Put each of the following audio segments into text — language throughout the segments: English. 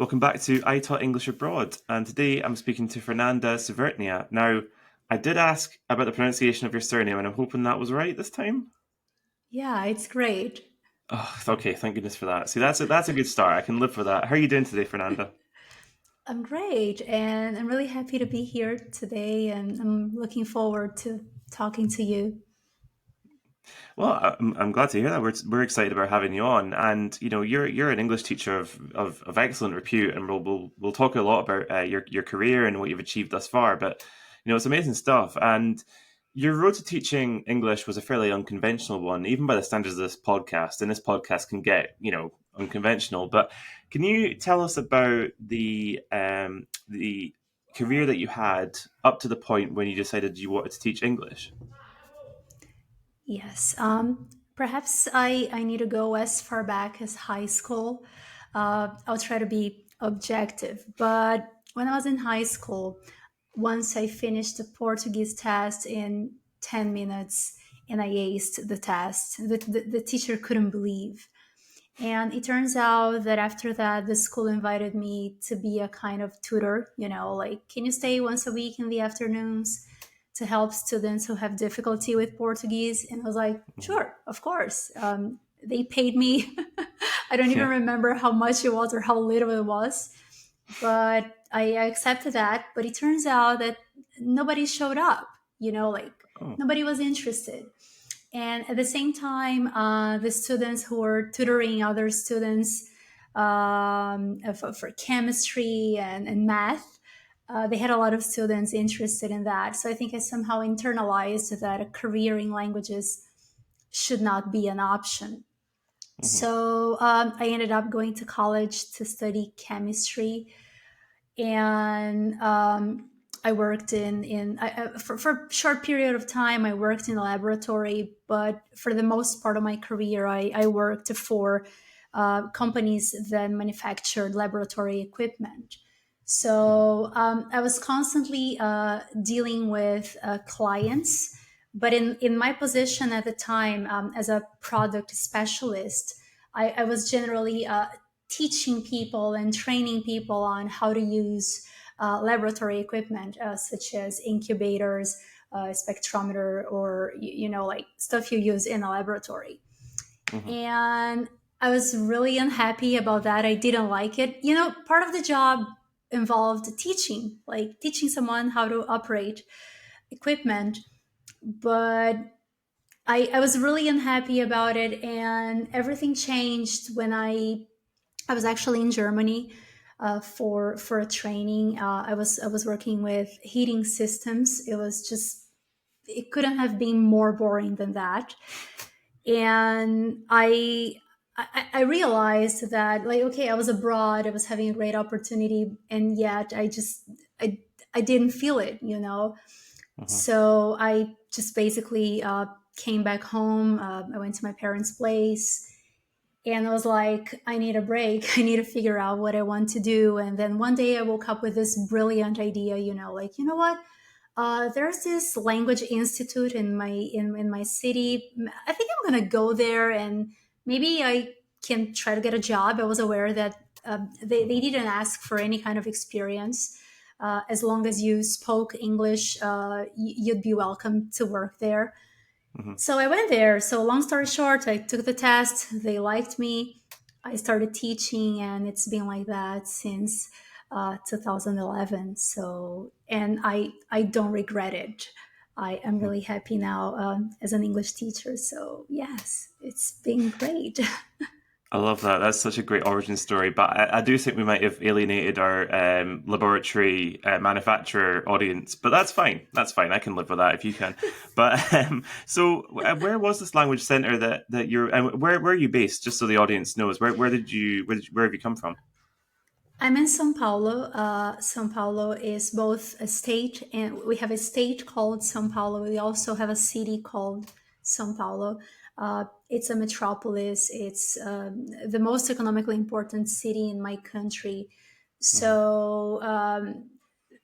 Welcome back to I Taught English Abroad, and today I'm speaking to Fernanda Cwiertnia. Now, I did ask about the pronunciation of your surname, and I'm hoping that was right this time. Yeah, it's great. Oh, okay, thank goodness for that. See, that's a good start. I can live with that. How are you doing today, Fernanda? I'm great, and I'm really happy to be here today, and I'm looking forward to talking to you. Well, I'm glad to hear that. We're excited about having you on, and you're an English teacher of excellent repute, and we'll talk a lot about your career and what you've achieved thus far. But it's amazing stuff, and your road to teaching English was a fairly unconventional one, even by the standards of this podcast. And this podcast can get unconventional. But can you tell us about the career that you had up to the point when you decided you wanted to teach English? Yes, perhaps I need to go as far back as high school. I'll try to be objective, but when I was in high school, once I finished the Portuguese test in 10 minutes and I aced the test, the teacher couldn't believe. And it turns out that after that, the school invited me to be a kind of tutor, like, can you stay once a week in the afternoons to help students who have difficulty with Portuguese? And I was like, Mhm. sure, of course. They paid me. I don't even Yeah. remember how much it was or how little it was, but I accepted that. But it turns out that nobody showed up, like Oh. nobody was interested. And at the same time, the students who were tutoring other students for chemistry and math, they had a lot of students interested in that. So I think I somehow internalized that a career in languages should not be an option. Mhm. So I ended up going to college to study chemistry, and I worked for a short period of time. I worked in a laboratory, but for the most part of my career, I worked for companies that manufactured laboratory equipment. Mhm. So I was constantly dealing with clients, but in my position at the time as a product specialist, I was generally teaching people and training people on how to use laboratory equipment such as incubators, spectrometer, or like stuff you use in a laboratory. Mhm. And I was really unhappy about that. I didn't like it. Part of the job involved teaching, like teaching someone how to operate equipment, but I was really unhappy about it, and everything changed when I was actually in Germany for a training. I was working with heating systems. It couldn't have been more boring than that. And I realized that, like, okay, I was abroad, I was having a great opportunity, and yet I didn't feel it. Mhm. So I just basically came back home. I went to my parents' place, and I was like, I need a break. I need to figure out what I want to do. And then one day I woke up with this brilliant idea, like, you know what? There's this language institute in my city. I think I'm gonna go there, and maybe I can try to get a job. I was aware that they Mhm. didn't ask for any kind of experience. As long as you spoke English, you'd be welcome to work there. Mhm. So I went there. So long story short, I took the test. They liked me. I started teaching, and it's been like that since 2011. So, and I don't regret it. I am Mhm. really happy now as an English teacher. So yes, it's been great. I love that. That's such a great origin story. But I do think we might have alienated our laboratory manufacturer audience. But that's fine. That's fine. I can live with that if you can. But so, where was this language center that you're? And where are you based? Just so the audience knows. Where have you come from? I'm in São Paulo. São Paulo is both a state, and we have a state called São Paulo. We also have a city called São Paulo. It's a metropolis. It's the most economically important city in my country. Mhm. So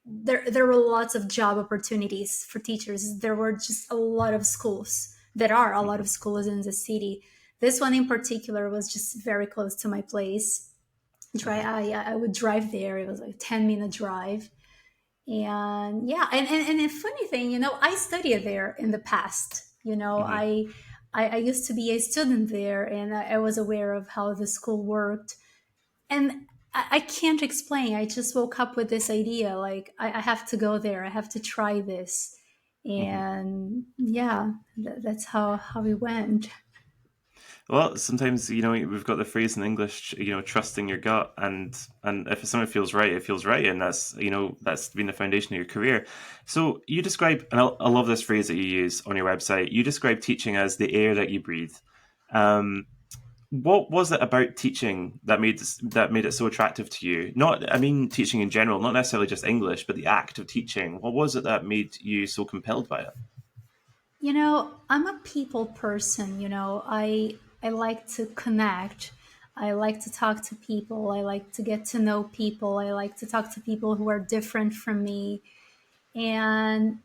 there were lots of job opportunities for teachers. There were just a lot of schools. There are a lot Mhm. of schools in the city. This one in particular was just very close to my place. I would drive there. It was like a 10-minute drive. And yeah, and a funny thing, I studied there in the past. Hmm. I used to be a student there, and I was aware of how the school worked. And I can't explain. I just woke up with this idea, like I have to go there. I have to try this. Hmm. And yeah, that's how we went. Well, sometimes we've got the phrase in English, trusting your gut, and if something feels right, it feels right, and that's been the foundation of your career. So you describe, and I love this phrase that you use on your website. You describe teaching as the air that you breathe. Um, what was it about teaching that made it so attractive to you? Not, I mean, teaching in general, not necessarily just English, but the act of teaching. What was it that made you so compelled by it? I'm a people person. I like to connect. I like to talk to people. I like to get to know people. I like to talk to people who are different from me. And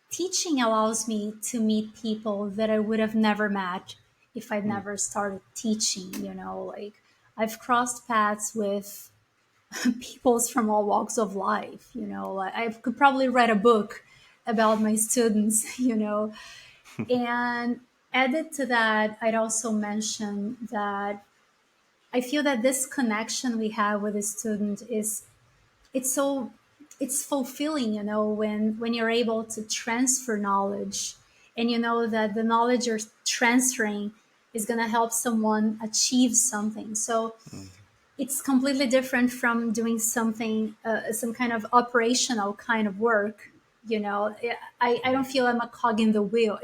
teaching allows me to meet people that I would have never met if I'd Mm, never started teaching. Like I've crossed paths with peoples from all walks of life. Like I could probably write a book about my students. And added to that, I'd also mention that I feel that this connection we have with a student is it's so it's fulfilling, when you're able to transfer knowledge, and you know that the knowledge you're transferring is going to help someone achieve something. So mm, it's completely different from doing something, some kind of operational kind of work. I don't mhm, feel I'm a cog in the wheel.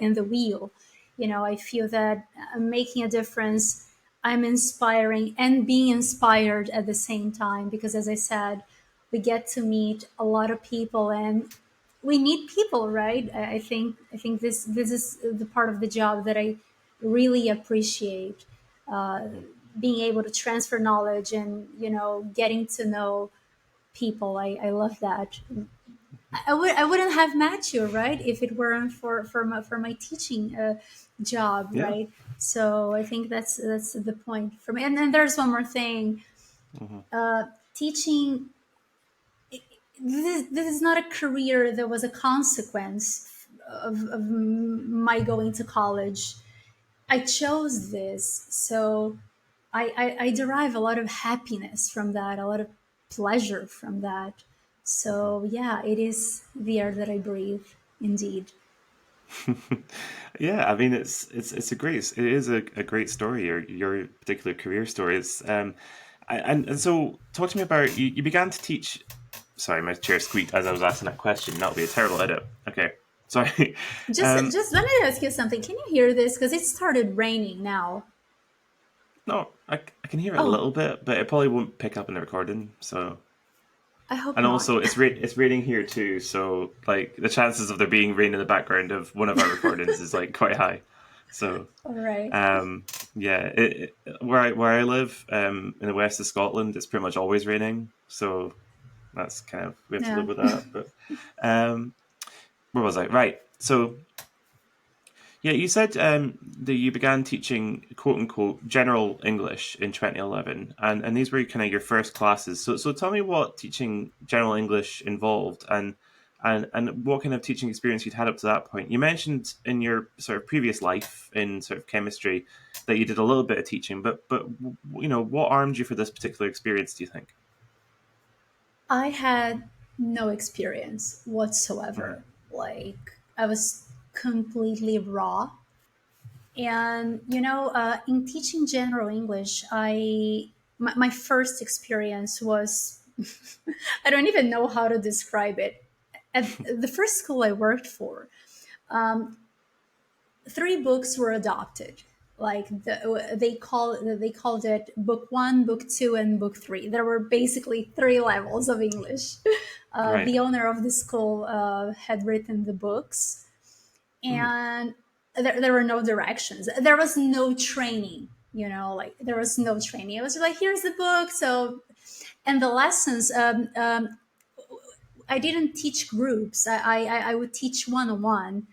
I feel that I'm making a difference. I'm inspiring and being inspired at the same time, because as I said, we get to meet a lot of people, and we need people, right? I think this is the part of the job that I really appreciate, mhm. being able to transfer knowledge and getting to know people. I love that. I wouldn't have met you, right, if it weren't for my teaching job, Yeah. right? So I think that's the point for me. And then there's one more thing. Mhm. Teaching, this is not a career that was a consequence of my going to college. I chose this, so I derive a lot of happiness from that, a lot of pleasure from that. Mhm. So yeah, it is the air that I breathe, indeed. Yeah, I mean it is a great story. Your particular career story is and so talk to me about you began to teach. Sorry, my chair squeaked as I was asking that question. That would be a terrible edit. Okay, sorry. Just Um, just let me ask you something. Can you hear this? Because it started raining now. no, I can hear it a Oh, little bit, but it probably won't pick up in the recording. So I hope and not. also it's raining here too. So like the chances of there being rain in the background of one of our recordings is like quite high. So All right. Um, yeah, where I live in the west of Scotland, it's pretty much always raining, so that's kind of we have to live Yeah. with that. But um, where was I? Right. So yeah, you said that you began teaching quote unquote general English in 2011, and these were kind of your first classes. So tell me what teaching general English involved, and what kind of teaching experience you'd had up to that point. You mentioned in your sort of previous life in sort of chemistry that you did a little bit of teaching, but what armed you for this particular experience? Do you think? I had no experience Hmm. whatsoever. Like, I was completely raw. And in teaching general English, my first experience was I don't even know how to describe it. At the first school I worked for, three books were adopted. Like they called it book one, book two, and book three. There were basically three levels of English. Right. The owner of the school had written the books, Mm. and there were no directions. There was no training. Like there was no training. It was like, here's the book. So, and the lessons. I didn't teach groups. I would teach one on one.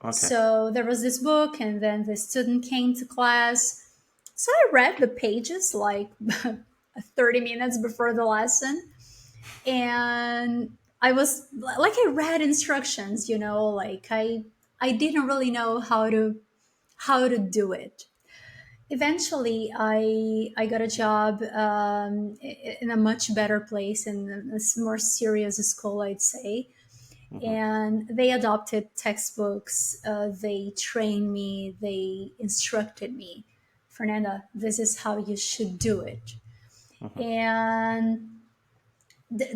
Okay. So there was this book, and then the student came to class. So I read the pages like 30 minutes before the lesson. And I was like, I read instructions, like I didn't really know how to do it. Eventually, I got a job in a much better place, in a more serious school, I'd say. Hmm. And they adopted textbooks. They trained me. They instructed me. Fernanda, this is how you should do it. Hmm. And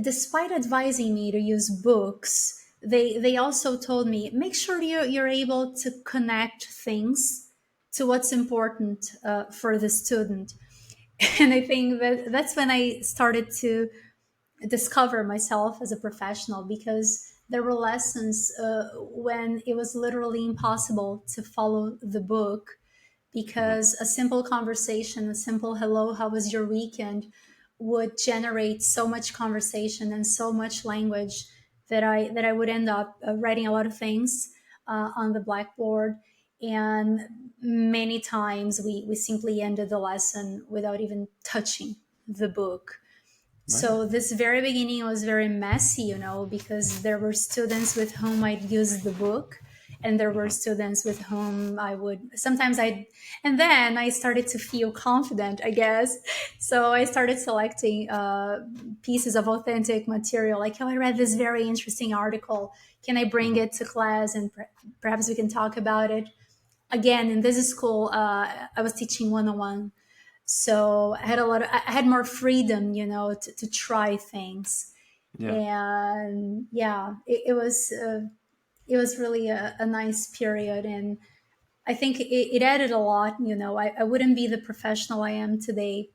despite advising me to use books, they also told me, make sure you're able to connect things to what's important for the student. And I think that's when I started to discover myself as a professional, because there were lessons when it was literally impossible to follow the book, Hmm. because a simple conversation, a simple hello, how was your weekend, would generate so much conversation and so much language that I would end up writing a lot of things on the blackboard. And many times we simply ended the lesson without even touching the book. Right. So this very beginning was very messy, because there were students with whom I'd use the book, and there were Hmm. students with whom I would sometimes and then I started to feel confident, I guess. So I started selecting pieces of authentic material, like, oh, I read this very interesting article. Can I bring Hmm. it to class, and perhaps we can talk about it? Again, in this school, I was teaching one-on-one, so I had more freedom, to try things. Yeah. And yeah, it was really a nice period. And I think it added a lot. I wouldn't be the professional I am today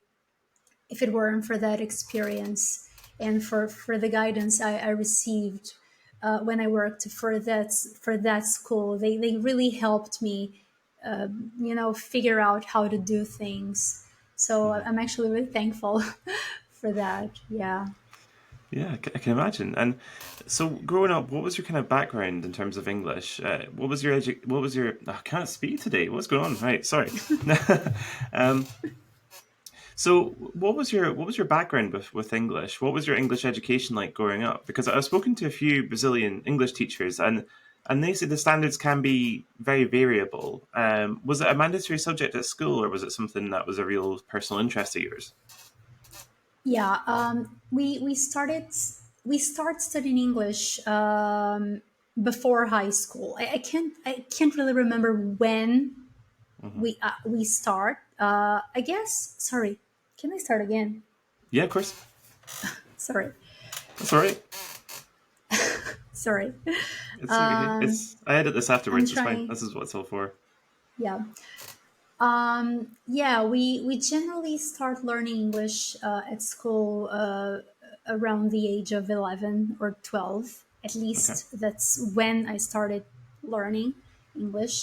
if it weren't for that experience, and for the guidance I received when I worked for that school. They really helped me, figure out how to do things. So Hmm. I'm actually really thankful for that. Yeah. Yeah, I can imagine. And so, growing up, what was your kind of background in terms of English? What was your What was your? I can't speak today. What's going on? Right, sorry. um, so, what was your background with English? What was your English education like growing up? Because I've spoken to a few Brazilian English teachers, and they say the standards can be very variable. Was it a mandatory subject at school, or was it something that was a real personal interest of yours? Yeah, we start studying English before high school. I can't really remember when Hmm. we start. I guess. Sorry, can I start again? Yeah, of course. Sorry, That's all right. sorry. It's okay. It's I edit this I'm afterwards. It's fine. trying. This is what it's all for. Yeah. Yeah, we generally start learning English at school around the age of 11 or 12. At Okay. least that's when I started learning English.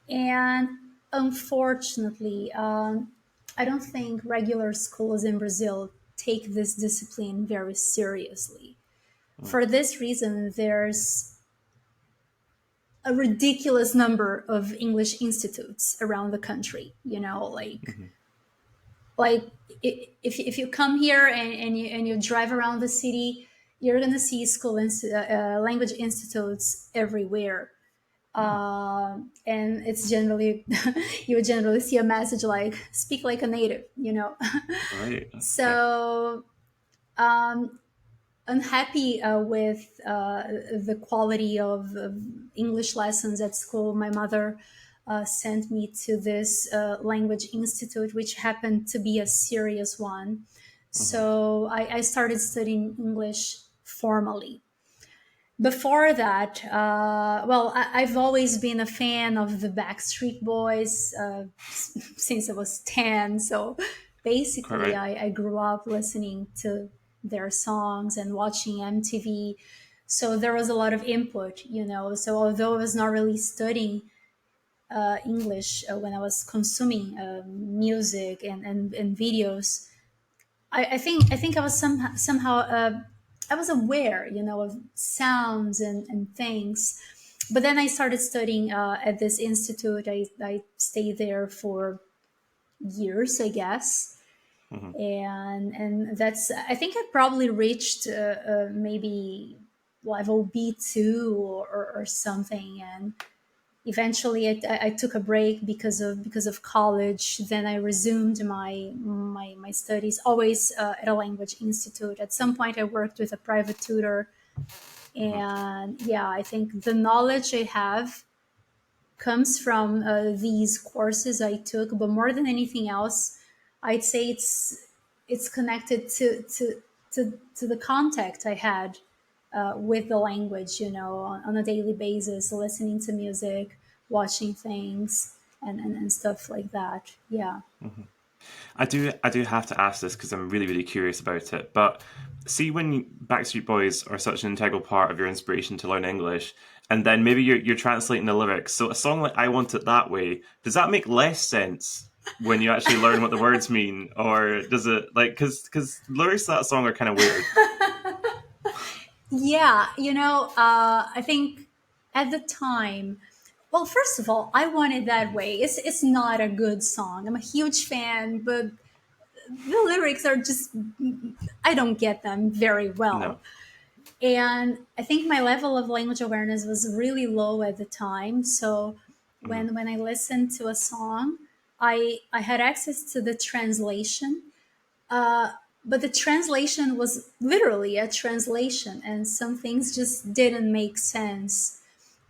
And unfortunately, I don't think regular schools in Brazil take this discipline very seriously. Mm. For this reason, there's a ridiculous number of English institutes around the country, Hmm. like if you come here and you drive around the city, you're going to see language institutes everywhere. And it's generally you would generally see a message like, speak like a native. Right. Okay. So unhappy with the quality of English lessons at school. My mother sent me to this language institute, which happened to be a serious one. Hmm. So I started studying English formally. Before that, well, I've always been a fan of the Backstreet Boys since I was 10. So Quite basically, right. I grew up listening to their songs and watching MTV. So there was a lot of input, So although I was not really studying English when I was consuming music and videos, I think I was somehow I was aware, of sounds and things. But then I started studying at this institute. I stayed there for years, I guess. Hmm. And that's, I think I probably reached maybe level B2 or something, and eventually I took a break because of college. Then I resumed my studies, always at a language institute. At some point I worked with a private tutor, Hmm. and yeah, I think the knowledge I have comes from these courses I took. But more than anything else, I'd say it's connected to the contact I had with the language, on a daily basis, listening to music, watching things, and stuff like that. Yeah. I do have to ask this because I'm really, really curious about it. But see, when Backstreet Boys are such an integral part of your inspiration to learn English, and then maybe you're translating the lyrics. So a song like "I Want It That Way," does that make less sense when you actually learn what the words mean, or does it like because lyrics to that song are kind of weird? Yeah, I think at the time, well, first of all, I Want It That Way. It's not a good song. I'm a huge fan, but the lyrics are just, I don't get them very No. well. And I think my level of language awareness was really low at the time. So Hmm. when I listened to a song, I had access to the translation, but the translation was literally a translation, and some things just didn't make sense.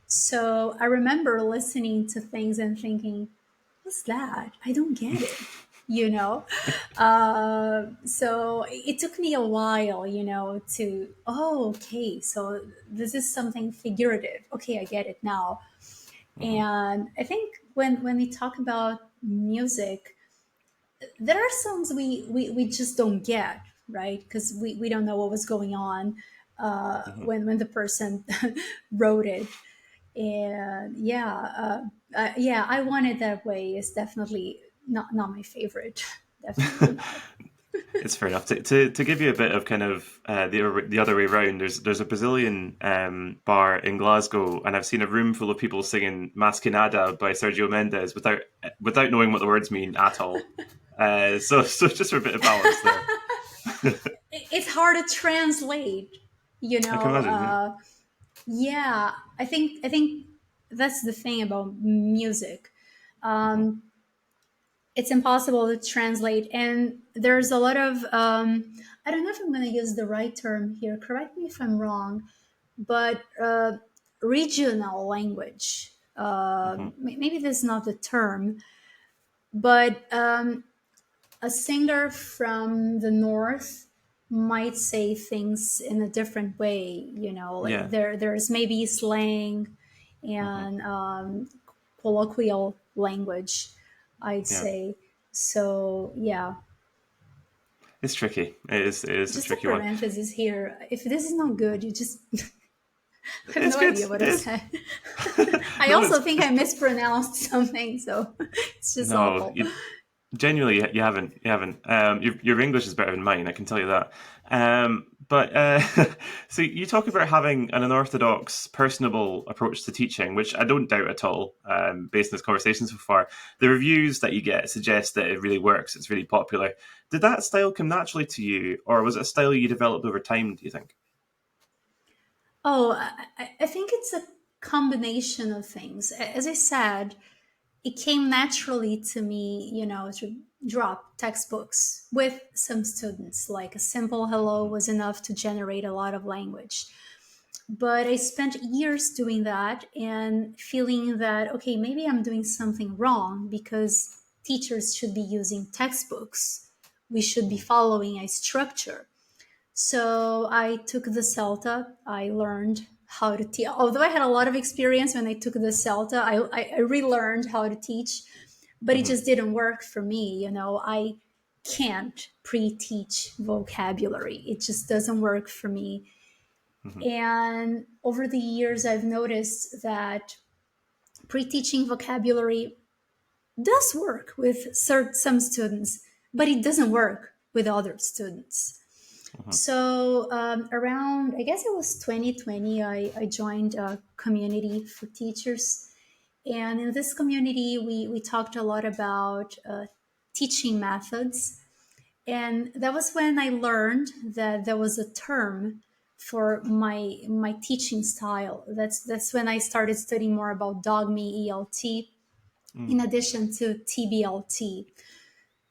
So I remember listening to things and thinking, what's that? I don't get it. You know? So it took me a while, to, oh, okay, so this is something figurative. Okay, I get it now. Hmm. And I think when we talk about music, there are songs we just don't get, right? Because we don't know what was going on Hmm. when the person wrote it. And yeah, I Want It That Way is definitely not my favorite. Definitely not. It's fair enough. To give you a bit of kind of the other way around, there's a Brazilian bar in Glasgow, and I've seen a room full of people singing "Masquinada" by Sergio Mendes without knowing what the words mean at all. So just for a bit of balance there. It's hard to translate, you I can know. imagine. Yeah. Yeah, I think that's the thing about music. Hmm. It's impossible to translate, and there's a lot of I don't know if I'm going to use the right term here. Correct me if I'm wrong, but regional language. Hmm. Maybe this is not the term, but a singer from the north might say things in a different way. Like Yeah. there's maybe slang Hmm. and colloquial language, I'd Yeah. say. So yeah, It's tricky. It is a just a tricky one. parenthesis here. If this is not good, you just I have It's no good. idea what It I is. said. I No, also it's think I mispronounced something, so it's just no. awful. Genuinely, you haven't. You haven't. Your English is better than mine. I can tell you that. But so you talk about having an unorthodox, personable approach to teaching, which I don't doubt at all. Based on this conversation so far, the reviews that you get suggest that it really works. It's really popular. Did that style come naturally to you, or was it a style you developed over time? Do you think? Oh, I think it's a combination of things. As I said, it came naturally to me, to drop textbooks with some students. Like a simple hello Hmm. was enough to generate a lot of language. But I spent years doing that and feeling that, okay, maybe I'm doing something wrong because teachers should be using textbooks. We should be following a structure. So I took the CELTA. I learned how to teach. Although I had a lot of experience when I took the CELTA, I relearned how to teach, but it Hmm. just didn't work for me. I can't pre-teach vocabulary. It just doesn't work for me. Hmm. And over the years, I've noticed that pre-teaching vocabulary does work with some students, but it doesn't work with other students. Hmm. So around, I guess it was 2020, I joined a community for teachers. And in this community, we talked a lot about teaching methods. And that was when I learned that there was a term for my teaching style. That's when I started studying more about dogme ELT in Mm, addition to TBLT.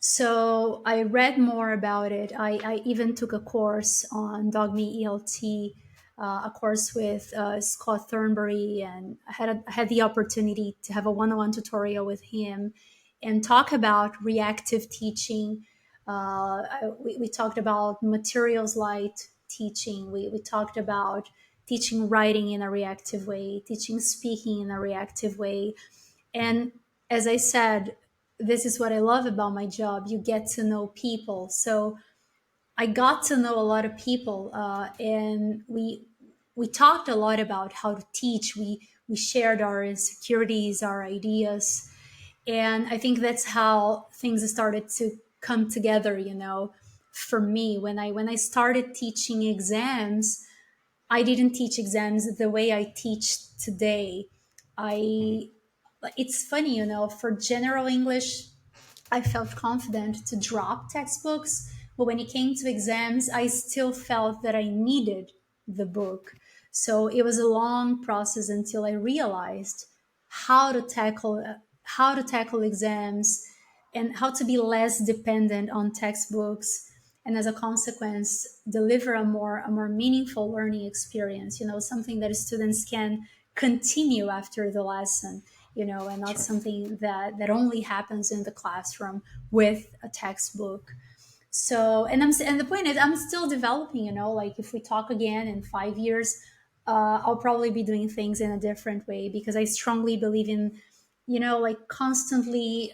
So I read more about it. I even took a course on dogme ELT, a course with Scott Thornbury, and I had the opportunity to have a one-on-one tutorial with him and talk about reactive teaching. We talked about materials light teaching. We talked about teaching writing in a reactive way, teaching speaking in a reactive way. And as I said, this is what I love about my job. You get to know people. So I got to know a lot of people, and we talked a lot about how to teach. We shared our insecurities, our ideas, and I think that's how things started to come together. For me, when I started teaching exams, I didn't teach exams the way I teach today. mhm, I It's funny, for general English, I felt confident to drop textbooks, but when it came to exams, I still felt that I needed the book. So it was a long process until I realized how to tackle how to tackle exams and how to be less dependent on textbooks, and as a consequence deliver a more meaningful learning experience, something that students can continue after the lesson, and not sure. something that only happens in the classroom with a textbook. So, and the point is, I'm still developing. Like if we talk again in 5 years, I'll probably be doing things in a different way because I strongly believe in, like constantly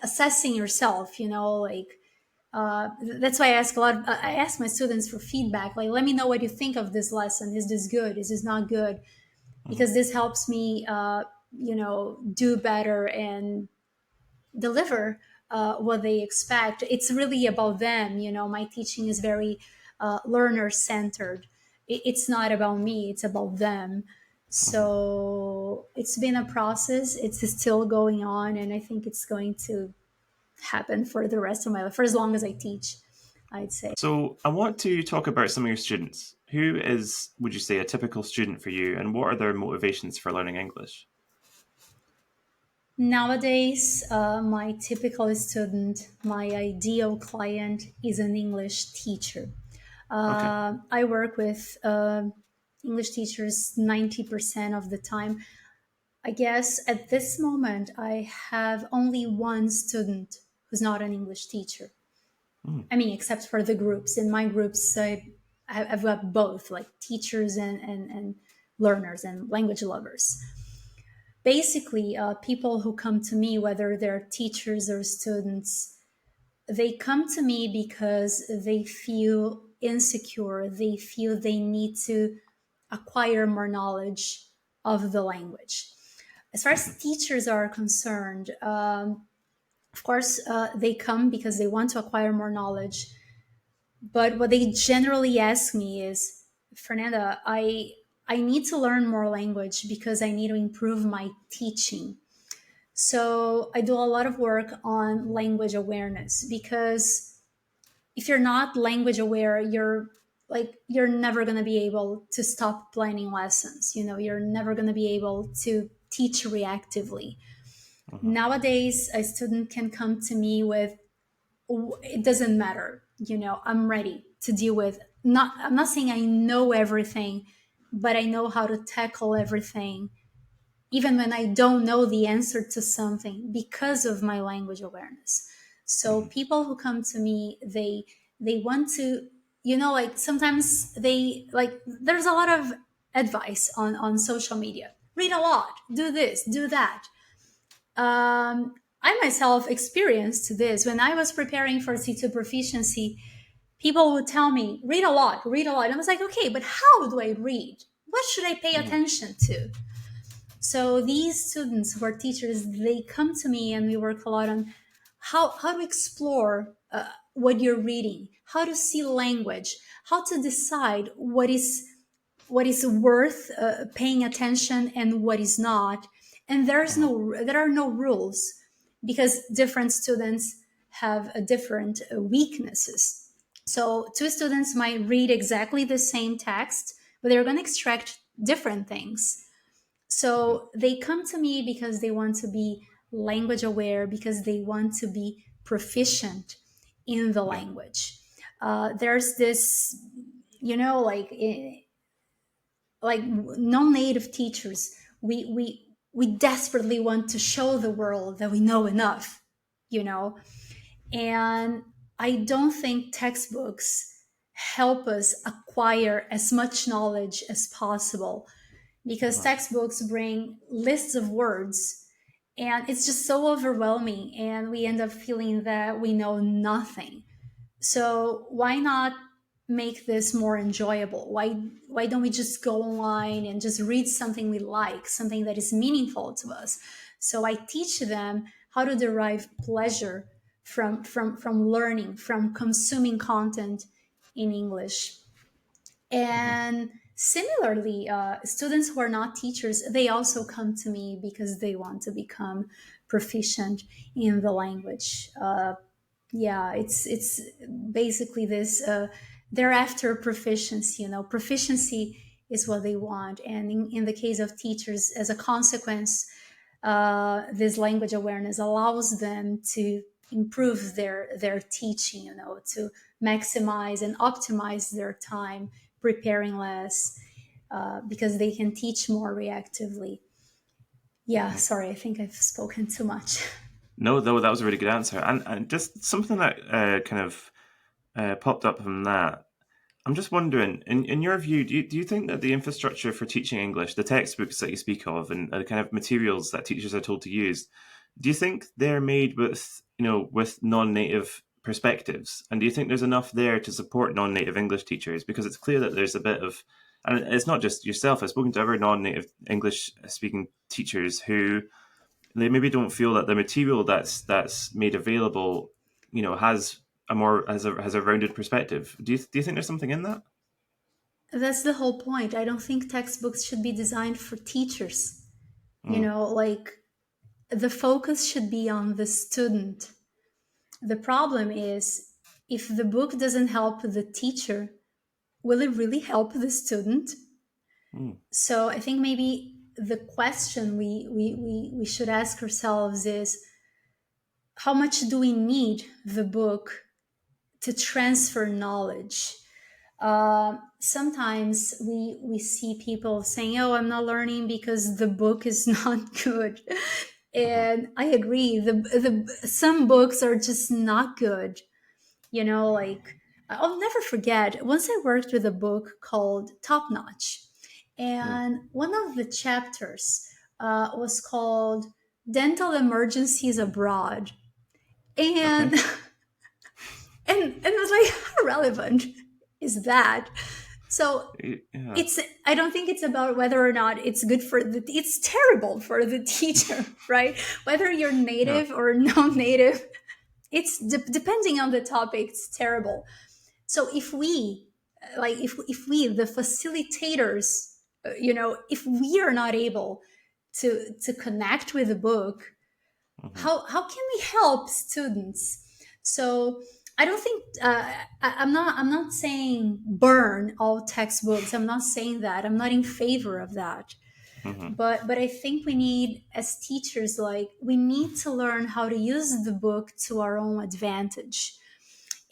assessing yourself. Like that's why I ask my students for feedback. Like, let me know what you think of this lesson. Is this good? Is this not good? Mhm, Because this helps me, do better and deliver what they expect. It's really about them. My teaching is very learner centered. It's not about me, it's about them. mhm. So it's been a process, it's still going on, and I think it's going to happen for the rest of my life, for as long as I teach, I'd say. So I want to talk about some of your students. Who is, would you say, a typical student for you, and what are their motivations for learning English? Nowadays, my typical student, my ideal client is an English teacher. Okay. I work with English teachers 90% of the time. I guess at this moment, I have only one student who's not an English teacher. Mm, I mean, except for the groups. In my groups, I've got both, like teachers and learners and language lovers. Basically, people who come to me, whether they're teachers or students, they come to me because they feel insecure. They feel they need to acquire more knowledge of the language. As far mhm, as teachers are concerned, of course, they come because they want to acquire more knowledge. But what they generally ask me is, Fernanda, I need to learn more language because I need to improve my teaching. So I do a lot of work on language awareness because if you're not language aware, you're never going to be able to stop planning lessons. You're never going to be able to teach reactively. mhm, Nowadays, a student can come to me with, it doesn't matter. I'm ready to deal with, not I'm not saying I know everything, but I know how to tackle everything even when I don't know the answer to something because of my language awareness. So mhm, people who come to me, they want to, like sometimes they like there's a lot of advice on social media. Read a lot, do this, do that. I myself experienced this when I was preparing for C2 proficiency. People would tell me, read a lot, read a lot. And I was like, okay, but how do I read? What should I pay mhm, attention to? So these students who are teachers, they come to me and we work a lot on how to explore what you're reading, how to see language, how to decide what is worth paying attention and what is not. And mhm, there are no rules because different students have a different weaknesses. So two students might read exactly the same text, but they're going to extract different things. Mhm. So they come to me because they want to be language aware, because they want to be proficient in the Yeah. language. There's this, you know, like non-native teachers, we desperately want to show the world that we know enough, you know, and I don't think textbooks help us acquire as much knowledge as possible, because Uh-huh. textbooks bring lists of words and it's just so overwhelming and we end up feeling that we know nothing. So why not make this more enjoyable? Why don't we just go online and just read something we like, something that is meaningful to us? So I teach them how to derive pleasure from learning, from consuming content in English. Mhm. And similarly, students who are not teachers, they also come to me because they want to become proficient in the language. Yeah, it's basically this, they're after proficiency, you know, proficiency is what they want. And in the case of teachers, as a consequence, this language awareness allows them to improve their teaching, you know, to maximize and optimize their time preparing less, because they can teach more reactively. Yeah, Mhm. sorry, I think I've spoken too much. No, though that was a really good answer, and just something that kind of popped up from that. I'm just wondering, in your view, do you think that the infrastructure for teaching English, the textbooks that you speak of, and the kind of materials that teachers are told to use, do you think they're made with, with non-native perspectives? And do you think there's enough there to support non-native English teachers? Because it's clear that there's a bit of, and it's not just yourself. I've spoken to other non-native English speaking teachers who they maybe don't feel that the material that's made available, has a more has a rounded perspective. Do you think there's something in that? That's the whole point. I don't think textbooks should be designed for teachers. You Mm, know, like the focus should be on the student. The problem is, if the book doesn't help the teacher, will it really help the student? mm, So I think maybe the question we should ask ourselves is, how much do we need the book to transfer knowledge? Sometimes we see people saying, "Oh, I'm not learning because the book is not good," mhm, and I agree. The some books are just not good. You know, like I'll never forget. Once I worked with a book called Top Notch, mm. and one of the chapters was called "Dental Emergencies Abroad," and Okay. and it was like, how relevant is that? So Yeah. it's, I don't think it's about whether or not it's good for the, it's terrible for the teacher, right? Whether you're Yeah. native or non-native, it's depending on the topic, it's terrible. So if we, if we the facilitators, you know, if we are not able to connect with the book, Mhm, how can we help students? So I don't think, I'm not saying burn all textbooks. I'm not saying that. I'm not in favor of that. mhm, But I think we need, as teachers, like we need to learn how to use the book to our own advantage.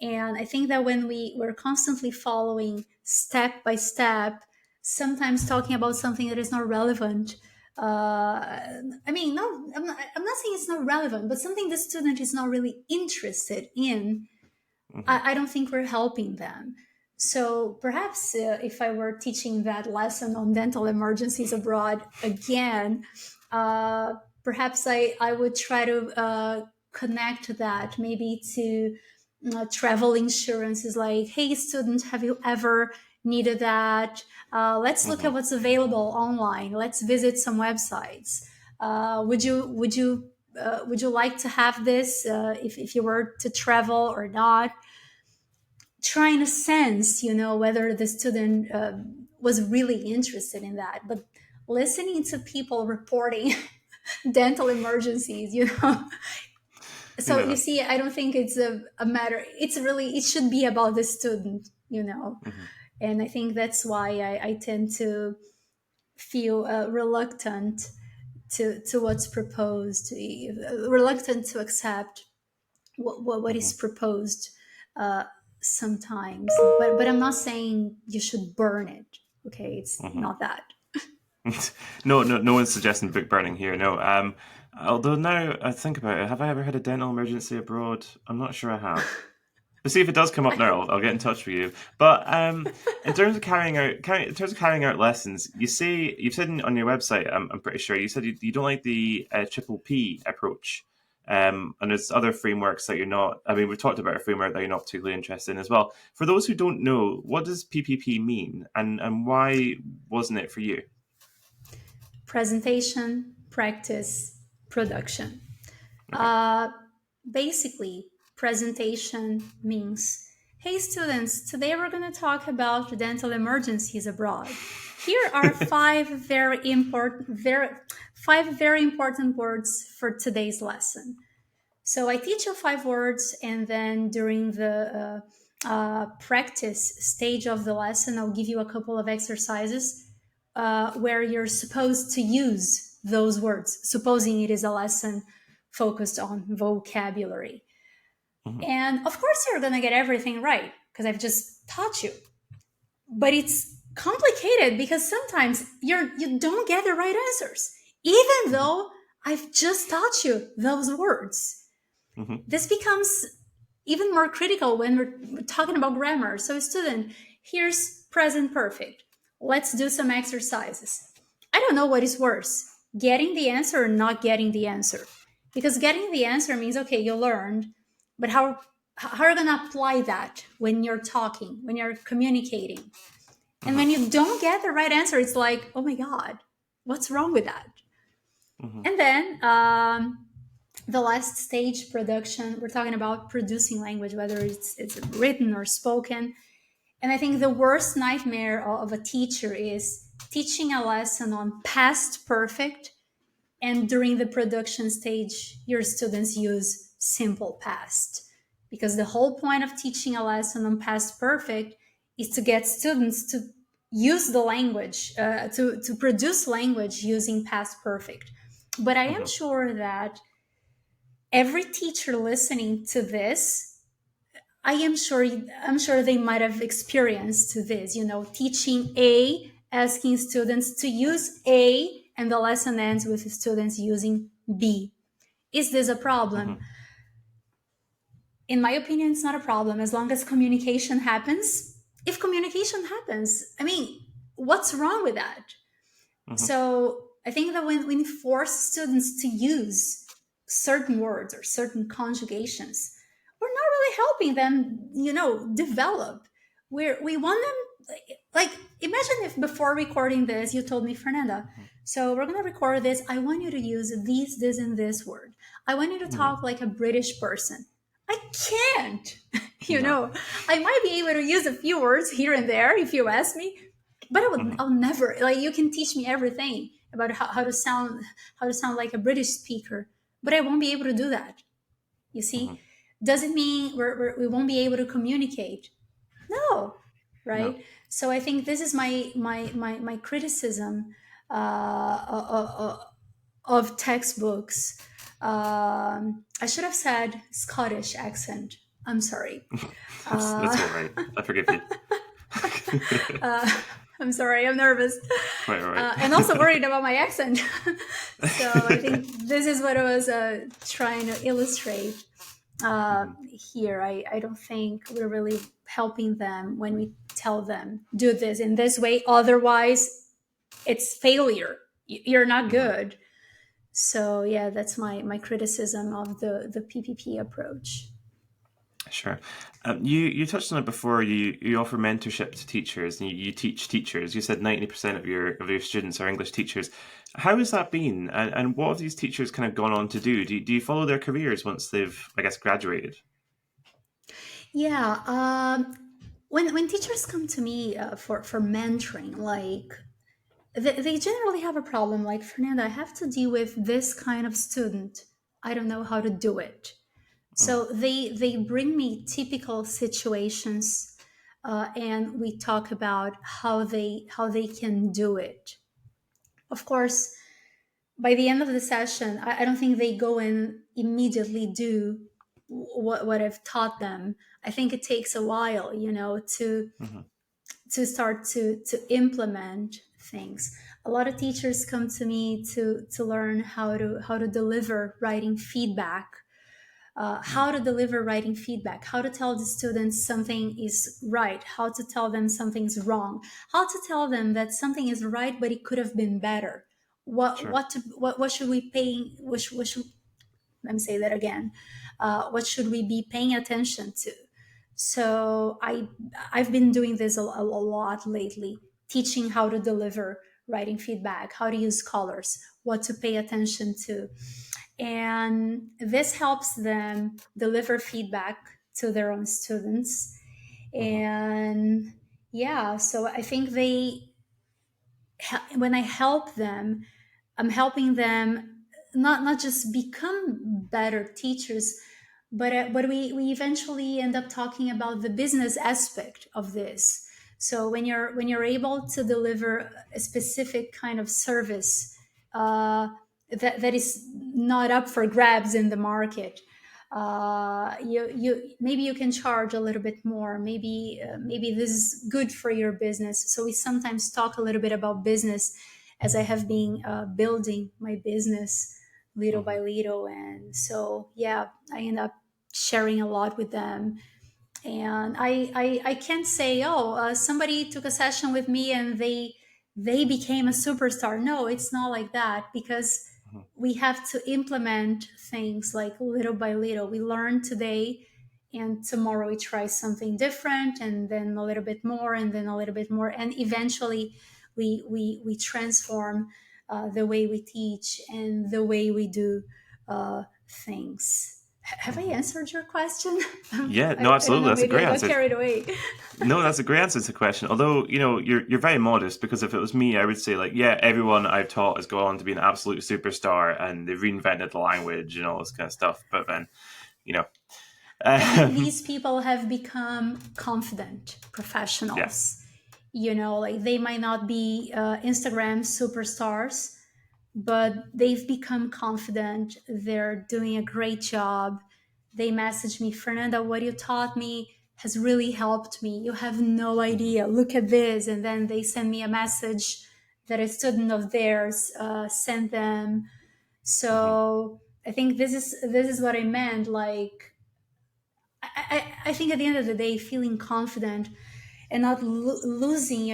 And I think that when we're constantly following step by step, sometimes talking about something that is not relevant. I mean, no, I'm not saying it's not relevant, but something the student is not really interested in, mhm, I don't think we're helping them. So perhaps, if I were teaching that lesson on dental emergencies abroad again, perhaps I would try to connect that maybe to travel insurance. Is like, hey, student, have you ever needed that? Let's look at mhm, what's available online. Let's visit some websites. Would you like to have this, if you were to travel or not? Trying to sense, you know, whether the student was really interested in that. But listening to people reporting dental emergencies, you know, So you No. see, I don't think it's a matter. It's really, it should be about the student, Hmm. and I think that's why I tend to feel reluctant to what's proposed, reluctant to accept what is Hmm. proposed uh, sometimes. But I'm not saying you should burn it. Okay, it's Hmm. not that. No, no, no one's suggesting book burning here. No. Although now I think about it, have I ever had a dental emergency abroad? I'm not sure I have. But see if it does come up now, I'll get in touch with you. But in terms of in terms of carrying out lessons, you've said on your website, I'm pretty sure you said you don't like the triple P approach. And there's other frameworks that you're not. I mean, we've talked about a framework that you're not particularly interested in as well. For those who don't know, what does PPP mean, and why wasn't it for you? Presentation, practice, production. Okay. Uh, Basically, presentation means, hey students, today we're going to talk about dental emergencies abroad. Here are five very important words for today's lesson. So I teach you five words, and then during the practice stage of the lesson, I'll give you a couple of exercises where you're supposed to use those words, supposing it is a lesson focused on vocabulary. Hmm. And of course, you're going to get everything right because I've just taught you. But it's complicated because sometimes you don't get the right answers, even Hmm. though I've just taught you those words. Hmm. This becomes even more critical when we're talking about grammar. So, student, here's present perfect. Let's do some exercises. I don't know what is worse, getting the answer or not getting the answer. Because getting the answer means, okay, you learned, but how are you going to apply that when you're talking, when you're communicating? And Hmm. when you don't get the right answer, it's like, oh my God, what's wrong with that? Hmm. And then the last stage, production, we're talking about producing language, whether it's written or spoken. And I think the worst nightmare of a teacher is teaching a lesson on past perfect, and during the production stage your students use simple past, because the whole point of teaching a lesson on past perfect is to get students to use the language, to produce language using past perfect. But I am Hmm. sure that every teacher listening to this, I'm sure they might have experienced this, teaching A, asking students to use A, and the lesson ends with students using B. Is this a problem? Hmm. In my opinion, it's not a problem as long as communication happens. If communication happens, I mean, what's wrong with that? Hmm. So I think that when we force students to use certain words or certain conjugations, we're not really helping them, develop. We want them, like, imagine if before recording this, you told me, Fernanda, so we're going to record this. I want you to use these, this, and this word. I want you to Hmm. talk like a British person. I can't, you No. know, I might be able to use a few words here and there if you ask me, but Hmm. I'll never, like, you can teach me everything about how to sound like a British speaker, but I won't be able to do that. You Hmm. see, doesn't mean we won't be able to communicate. No, No. right? So I think this is my criticism of textbooks. I should have said Scottish accent. I'm sorry. That's Uh, all right. I forgive you. uh, I'm sorry. I'm nervous, Quite all right. and also worried about my accent. So I think this is what I was trying to illustrate Hmm. here. I don't think we're really helping them when we tell them do this in this way. Otherwise, it's failure. You're not Hmm. good. So yeah, that's my criticism of the PPP approach. Sure. You touched on it before. You offer mentorship to teachers, and you teach teachers. You said 90% of your students are English teachers. How has that been, and what have these teachers kind of gone on to do? Do you follow their careers once they've, I guess, graduated? Yeah, when teachers come to me for mentoring, like they generally have a problem. Like, Fernanda, I have to deal with this kind of student. I don't know how to do it. Mm, So they bring me typical situations, and we talk about how they can do it. Of course, by the end of the session, I don't think they go and immediately do what I've taught them. I think it takes a while, mhm, to start to implement things. A lot of teachers come to me to learn how to deliver writing feedback, mm, how to deliver writing feedback, how to tell the students something is right, how to tell them something's wrong, how to tell them that something is right but it could have been better. sure. What should we pay? What should, let me say that again. What should we be paying attention to? So I've been doing this a lot lately, teaching how to deliver writing feedback, how to use colors, what to pay attention to, and this helps them deliver feedback to their own students. Mhm, And yeah, so I think when I help them, I'm helping them not just become better teachers, but we eventually end up talking about the business aspect of this. So when you're able to deliver a specific kind of service, that is not up for grabs in the market, you maybe you can charge a little bit more. Maybe this is good for your business. So we sometimes talk a little bit about business as I have been building my business little by mhm, little. And so yeah, I end up sharing a lot with them. And I can't say, oh, somebody took a session with me and they became a superstar. No, it's not like that, because mhm, we have to implement things like little by little. We learn today, and tomorrow we try something different, and then a little bit more, and then a little bit more, and eventually we transform the way we teach and the way we do things. Have I mhm. answered your question? Yeah, no, I don't absolutely. know. That's a Maybe I great got answer. carried away. No, that's a great answer to the question. Although, you're very modest, because if it was me, I would say like, yeah, everyone I've taught has gone on to be an absolute superstar and they've reinvented the language and all this kind of stuff. But then, you know, I think um, these people have become confident yeah, professionals. Like they might not be Instagram superstars, but they've become confident. They're doing a great job. They message me, Fernanda, what you taught me has really helped me. You have no hmm, idea. Look at this. And then they send me a message that a student of theirs sent them. hmm, So I think this is what I meant. Like I think at the end of the day, feeling confident and not losing,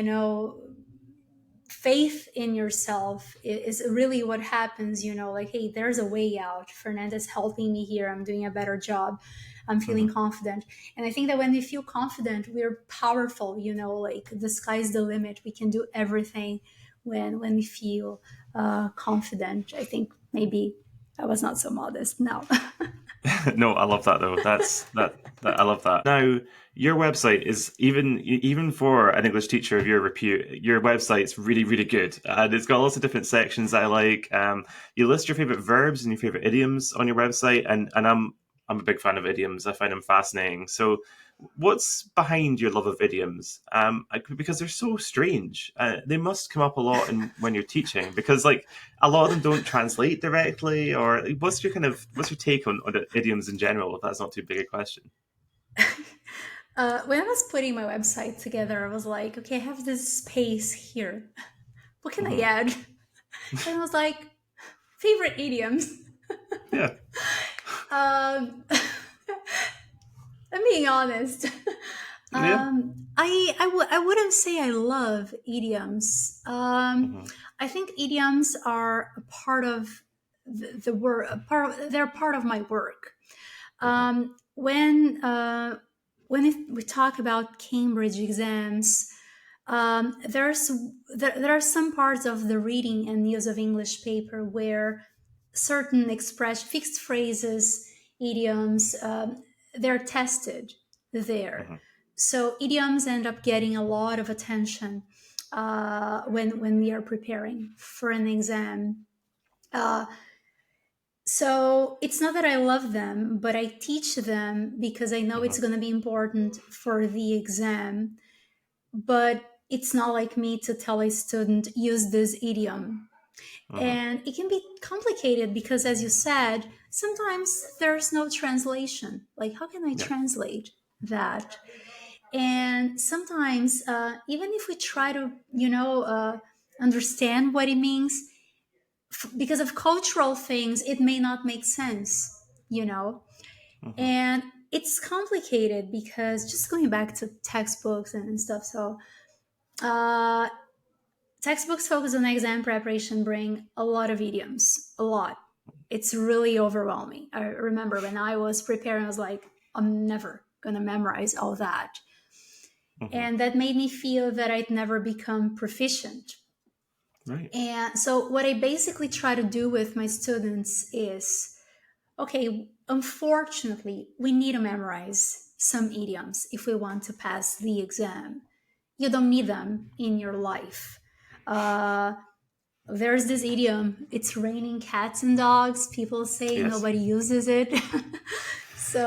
faith in yourself is really what happens. Like, hey, there's a way out. Fernanda's helping me here. I'm doing a better job. I'm feeling hmm. confident. And I think that when we feel confident, we're powerful. Like the sky's the limit. We can do everything when we feel confident. I think maybe I was not so modest. No. No, I love that though. That I love that. Now, your website is even for an English teacher of your repute. Your website's really really good, and it's got lots of different sections I like. You list your favorite verbs and your favorite idioms on your website, and I'm a big fan of idioms. I find them fascinating. So, what's behind your love of idioms? Because they're so strange. They must come up a lot when you're teaching, because like a lot of them don't translate directly. Or like, what's your take on the idioms in general? If that's not too big a question. When I was putting my website together, I was like, okay, I have this space here. What can I Hmm. add? And I was like, favorite idioms. Yeah, Um, I'm being honest. yeah, I wouldn't say I love idioms. hmm, I think idioms are a part of the work. They're part of my work. hmm, When we talk about Cambridge exams, there's there are some parts of the reading and use of English paper where certain express fixed phrases, idioms, they're tested there. hmm, So idioms end up getting a lot of attention when we are preparing for an exam. Uh, So it's not that I love them, but I teach them because I know Hmm. it's going to be important for the exam. But it's not like me to tell a student, use this idiom. Hmm. And it can be complicated because, as you said, sometimes there's no translation. Like, how can I Yeah. translate that? And sometimes, even if we try to, understand what it means, because of cultural things, it may not make sense, you know? Hmm. And it's complicated because just going back to textbooks and stuff. So, uh, textbooks focused on exam preparation bring a lot of idioms, a lot. It's really overwhelming. I remember when I was preparing, I was like, I'm never going to memorize all that. Hmm. And that made me feel that I'd never become proficient. Right. And so, what I basically try to do with my students is, okay, unfortunately, we need to memorize some idioms if we want to pass the exam. You don't need them in your life. Uh, there's this idiom, it's raining cats and dogs. People say Yes. nobody uses it. Yeah. So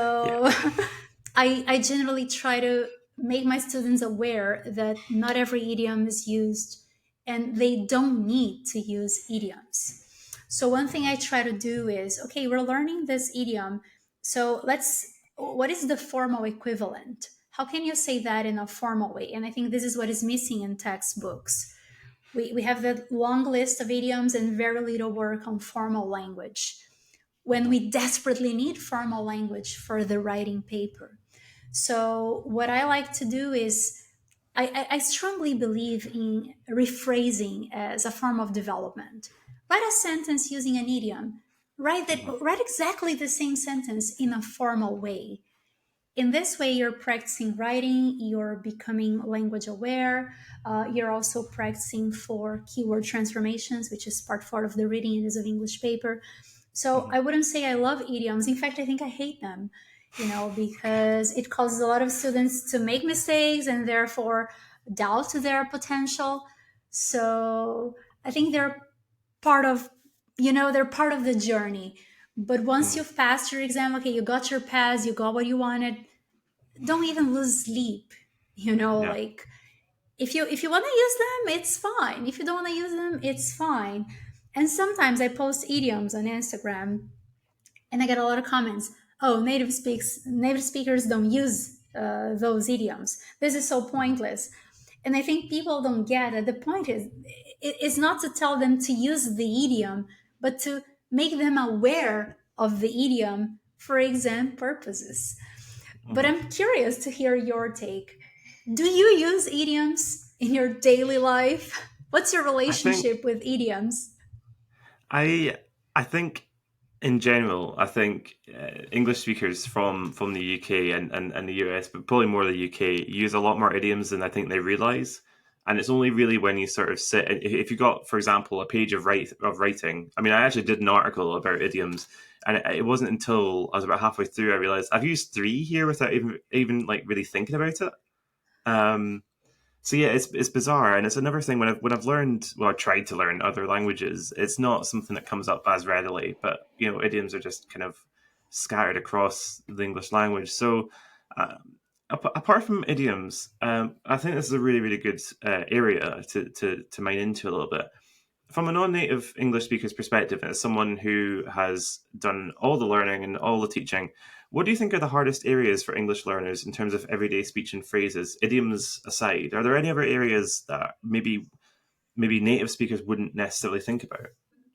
I generally try to make my students aware that not every idiom is used and they don't need to use idioms. So one thing Hmm. I try to do is, okay, we're learning this idiom. So what is the formal equivalent? How can you say that in a formal way? And I think this is what is missing in textbooks. We have the long list of idioms and very little work on formal language when Hmm. we desperately need formal language for the writing paper. So, what I like to do is, I strongly believe in rephrasing as a form of development. Write a sentence using an idiom. Hmm. Write exactly the same sentence in a formal way. In this way, you're practicing writing, you're becoming language aware, you're also practicing for keyword transformations, which is part four of the reading and use of English paper. So Hmm. I wouldn't say I love idioms. In fact, I think I hate them, because it causes a lot of students to make mistakes and therefore doubt their potential. So I think they're part of the journey. But once Hmm. you've passed your exam, okay, you got your pass, you got what you wanted, don't even lose sleep. Yeah. Like, if you want to use them, it's fine. If you don't want to use them, it's fine. And sometimes I post idioms on Instagram and I get a lot of comments. Oh, native speakers don't use those idioms. This is so Hmm. pointless. And I think people don't get it. The point is, it's not to tell them to use the idiom, but to make them aware of the idiom for exam purposes. But Hmm. I'm curious to hear your take. Do you use idioms in your daily life? What's your I think relationship with idioms? I I think in general, I think English speakers from the UK and the US, but probably more the UK, use a lot more idioms than I think they realize. And it's only really when you sort of sit, if you got, for example, a page of writing. I mean, I actually did an article about idioms, and it wasn't until I was about halfway through I realized I've used three here without even like really thinking about it. Um, so yeah, it's bizarre, and it's another thing when I've learned, well, I tried to learn other languages. It's not something that comes up as readily, but idioms are just kind of scattered across the English language. So, apart from idioms, I think this is a really good area to mine into a little bit from a non-native English speaker's perspective, and as someone who has done all the learning and all the teaching, what do you think are the hardest areas for English learners in terms of everyday speech and phrases, idioms aside? Are there any other areas that maybe native speakers wouldn't necessarily think about?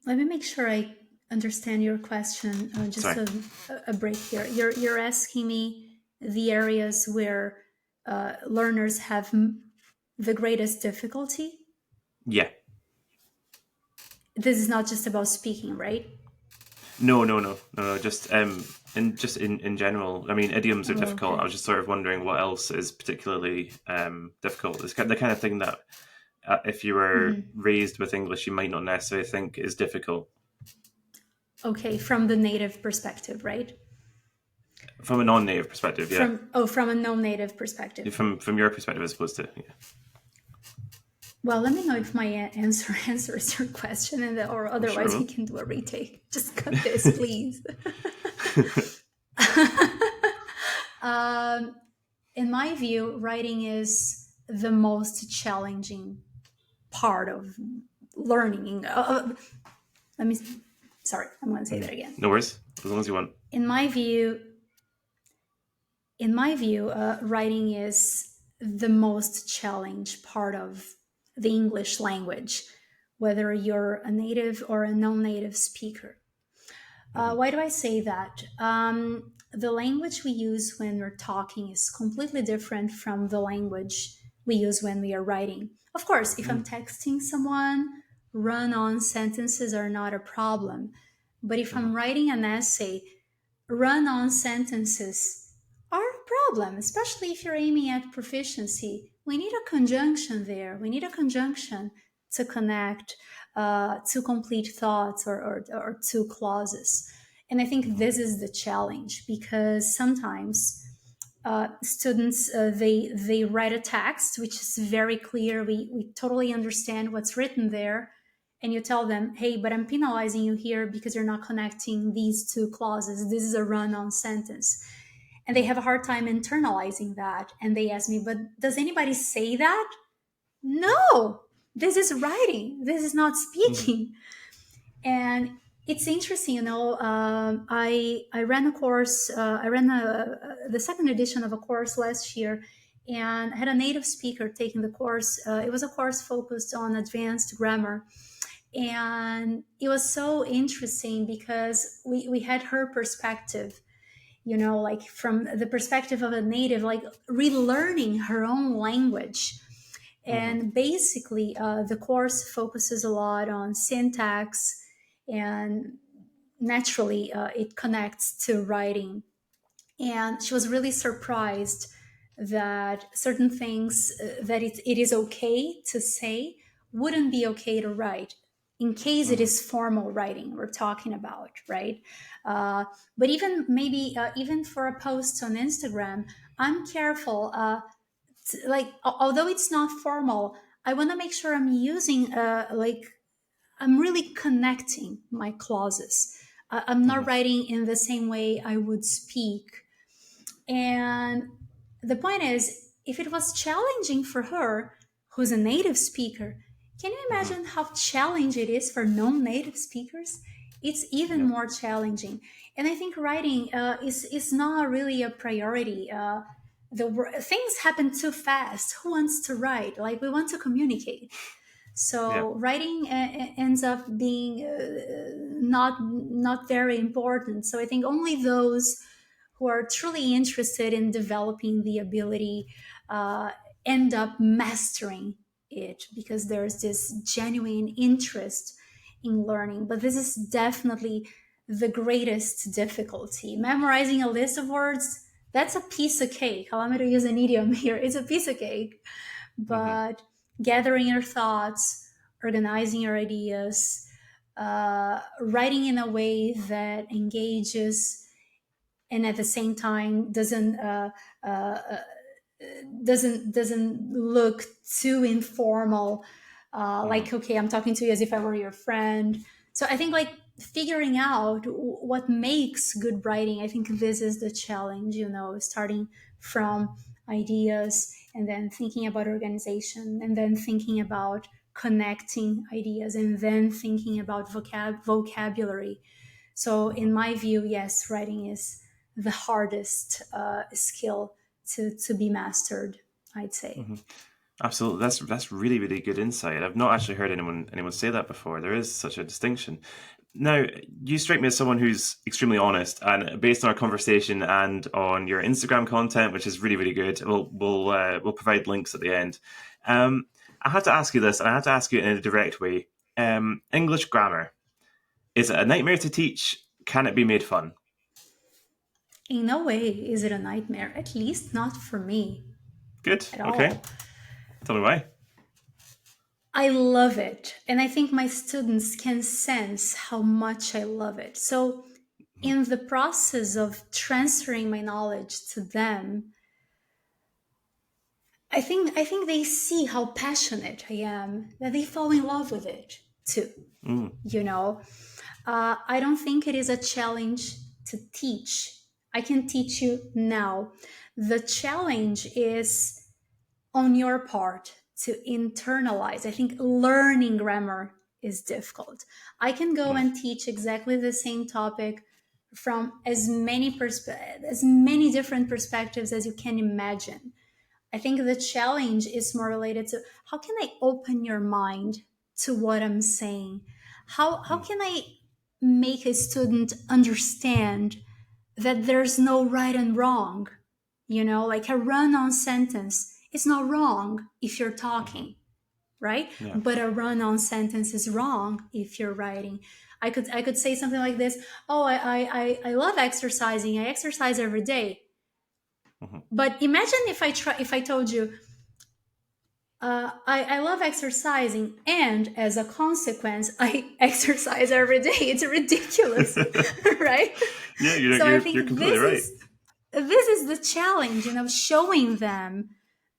Let me make sure I understand your question. Just Sorry. a break here. You're asking me the areas where learners have the greatest difficulty. Yeah. This is not just about speaking, right? No. Just in general. I mean, idioms are Oh, difficult. I okay. was just sort of wondering what else is particularly difficult. It's the kind of thing that if you were Mhm. raised with English, you might not necessarily think is difficult. Okay, from the native perspective, right? From a non-native perspective, yeah. From a non-native perspective. From your perspective as opposed to, yeah. Well, let me know if my answer answers your question, or I'm sure otherwise we it can do a retake. Just cut this, please. will. um, in my view, writing is the most challenging part of learning. Let me. Sorry, I'm going to say that again. No worries, as long as you want. In my view, writing is the most challenged part of the English language, whether you're a native or a non-native speaker. Hmm. Why do I say that? The language we use when we're talking is completely different from the language we use when we are writing. Of course, if I'm Hmm. texting someone, run on sentences are not a problem. But if Hmm. I'm writing an essay, run on sentences are a problem, especially if you're aiming at proficiency. We need a conjunction there. We need a conjunction to connect two complete thoughts, or two clauses. And I think Hmm. this is the challenge, because sometimes students they write a text which is very clear. We totally understand what's written there, and you tell them, hey, but I'm penalizing you here because you're not connecting these two clauses. This is a run-on sentence. And they have a hard time internalizing that. And they ask me, but does anybody say that? No, this is writing. This is not Hmm. speaking. And it's interesting, I ran a course. I ran the second edition of a course last year, and I had a native speaker taking the course. It was a course focused on advanced grammar, and it was so interesting because we had her perspective, like from the perspective of a native, like relearning her own language. Hmm. And basically, the course focuses a lot on syntax, and naturally, it connects to writing. And she was really surprised that certain things that it is okay to say wouldn't be okay to write, in case it Hmm. is formal writing we're talking about, right? uh, but even maybe even for a post on Instagram, I'm careful, like although it's not formal, I want to make sure I'm using like I'm really connecting my clauses. I'm not Hmm. writing in the same way I would speak. And the point is, if it was challenging for her, who's a native speaker, can you Hmm. imagine how challenging it is for non native speakers? It's even Yeah. more challenging. And I think writing is not really a priority. Things happen too fast. Who wants to write? Like, we want to communicate. Yeah. So writing ends up being not very important. So I think only those who are truly interested in developing the ability uh, end up mastering it, because there's this genuine interest in learning. But this is definitely the greatest difficulty. Memorizing a list of words, that's a piece of cake. Allow me to use an idiom here. It's a piece of cake. Hmm. But gathering your thoughts, organizing your ideas, writing in a way that engages and at the same time doesn't look too informal, Hmm. like, okay, I'm talking to you as if I were your friend. So I think, like, figuring out what makes good writing, I think this is the challenge, starting from ideas, and then thinking about organization, and then thinking about connecting ideas, and then thinking about vocabulary. So Hmm. in my view, yes, writing is the hardest skill to be mastered, I'd say. Hmm. Absolutely, that's really really good insight. I've not actually heard anyone say that before. There is such a distinction. Now, you strike me as someone who's extremely honest, and based on our conversation and on your Instagram content, which is really really good. We'll provide links at the end. I have to ask you this, and I have to ask you in a direct way. English grammar, is it a nightmare to teach? Can it be made fun? In no way is it a nightmare, at least not for me Good. at Okay. all. Tell me why. I love it. And I think my students can sense how much I love it. So, Mhm. in the process of transferring my knowledge to them, I think they see how passionate I am, that they fall in love with it too. Mm, You know, I don't think it is a challenge to teach. I can teach you now. The challenge is on your part to internalize. I think learning grammar is difficult. I can go mm, and teach exactly the same topic from as many different perspectives as you can imagine. I think the challenge is more related to how can I open your mind to what I'm saying? How mm, can I make a student understand that there's no right and wrong? Like a run on sentence. It's not wrong if you're mhm. talking, right? Yeah. But a run on sentence is wrong if you're writing. I could say something like this. Oh, I love exercising. I exercise every day. Mhm. But imagine if I told you, I love exercising, and as a consequence, I exercise every day. It's ridiculous, right? Yeah, So I you're think completely right. this is the challenge, showing them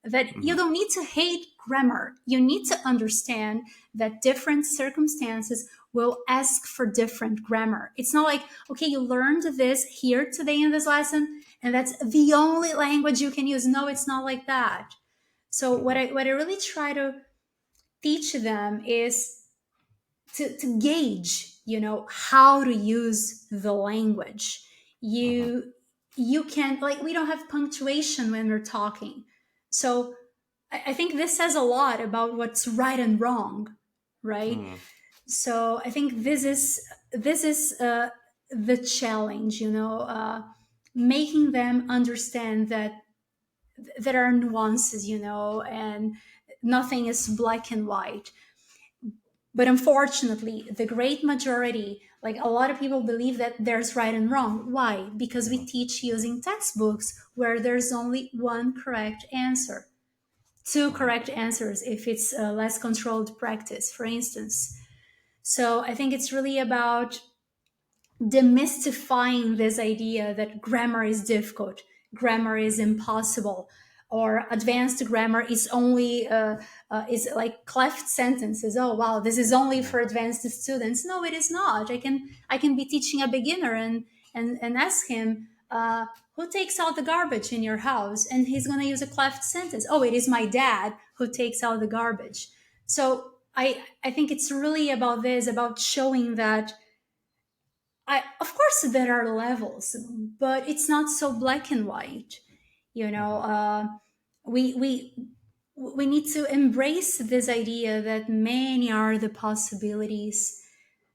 that you Hmm. don't need to hate grammar. You need to understand that different circumstances will ask for different grammar. It's not like, okay, you learned this here today in this lesson, and that's the only language you can use. No, it's not like that. So what Hmm. I really try to teach them is to gauge, how to use the language. Hmm. You can, like, we don't have punctuation when we're talking. So I think this says a lot about what's right and wrong, right? Mm. So I think this is the challenge, making them understand that there are nuances, and nothing is black and white. But unfortunately, the great majority, like a lot of people, believe that there's right and wrong. Why? Because we Mhm. teach using textbooks where there's only one correct answer, two Mhm. correct answers if it's a less controlled practice, for instance. So I think it's really about demystifying this idea that grammar is difficult, grammar is impossible, or advanced grammar is only is like cleft sentences. Oh wow, this is only Mhm. for advanced students. No, it is not. I can be teaching a beginner and ask him. Who takes out the garbage in your house? And he's going to use a cleft sentence. Oh, it is my dad who takes out the garbage. So I think it's really about this, about showing that of course there are levels, but it's not so black and white. You know, Mhm. uh, we we we need to embrace this idea that many are the possibilities.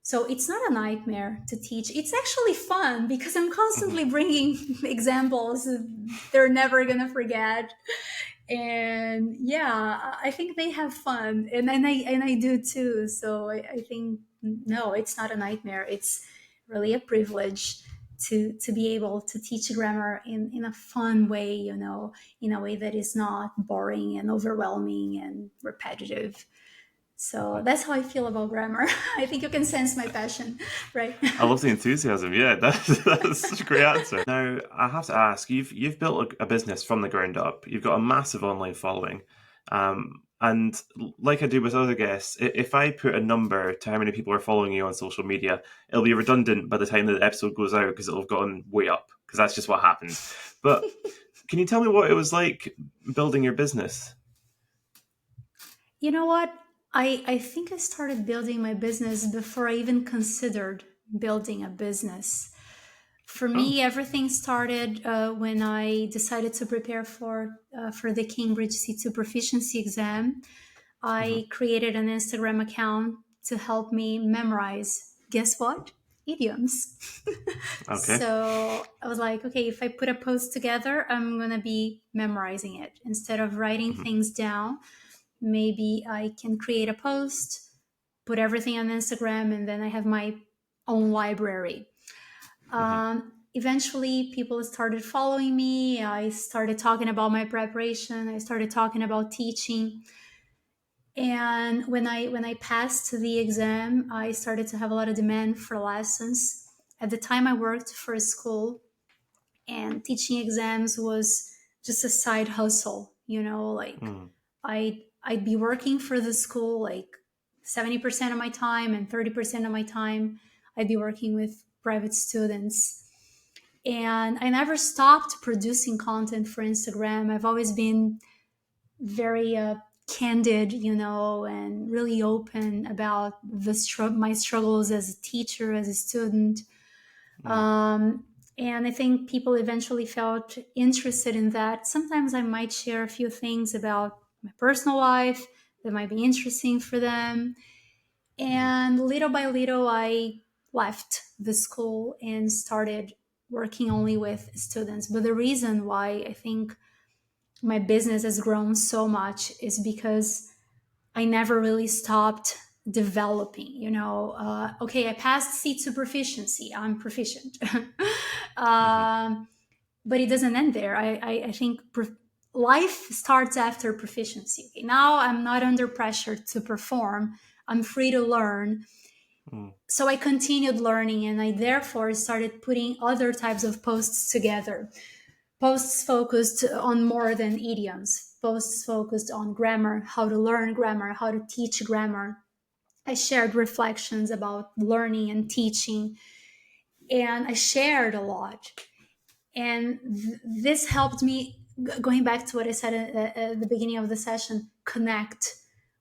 So it's not a nightmare to teach. It's actually fun because I'm Mhm. constantly bringing examples they're never gonna forget. And yeah, I think they have fun, and I do too. So I think no, it's not a nightmare. It's really a privilege to be able to teach grammar in a fun way, in a way that is not boring and overwhelming and repetitive. So Mhm. that's how I feel about grammar. I think you can sense my passion, right? I love the enthusiasm. Yeah, that's such a great answer. Now, I have to ask, you've built a business from the ground up. You've got a massive online following, and like I do with other guests, if I put a number to how many people are following you on social media, it'll be redundant by the time the episode goes out because it'll have gone way up because that's just what happens. But can you tell me what it was like building your business? You know what? I think I started building my business before I even considered building a business. For Oh, me, everything started when I decided to prepare for the Cambridge C2 proficiency exam. hmm. I created an Instagram account to help me memorize. Guess what? Idioms. Okay. So I was like, okay, if I put a post together, I'm gonna be memorizing it instead of writing Hmm. things down. Maybe I can create a post, put everything on Instagram, and then I have my own library. Hmm. Eventually, people started following me. I started talking about my preparation. I started talking about teaching. And when I passed the exam, I started to have a lot of demand for lessons. At the time, I worked for a school, and teaching exams was just a side hustle. like Mm. I'd be working for the school like 70% of my time, and 30% of my time I'd be working with private students. And I never stopped producing content for Instagram. I've always been very candid, and really open about my struggles as a teacher, as a student. Mm. And I think people eventually felt interested in that. Sometimes I might share a few things about my personal life that might be interesting for them. Mm. And little by little, I left the school and started working only with students. But the reason why I think my business has grown so much is because I never really stopped developing. Okay, I passed C2 proficiency. I'm proficient. Mhm. um, but it doesn't end there. I think life starts after proficiency. Okay, now I'm not under pressure to perform. I'm free to learn. Mm. So I continued learning, and I therefore started putting other types of posts together. Posts focused on more than idioms, posts focused on grammar, how to learn grammar, how to teach grammar. I shared reflections about learning and teaching, and I shared a lot. And this helped me, going back to what I said at the beginning of the session, connect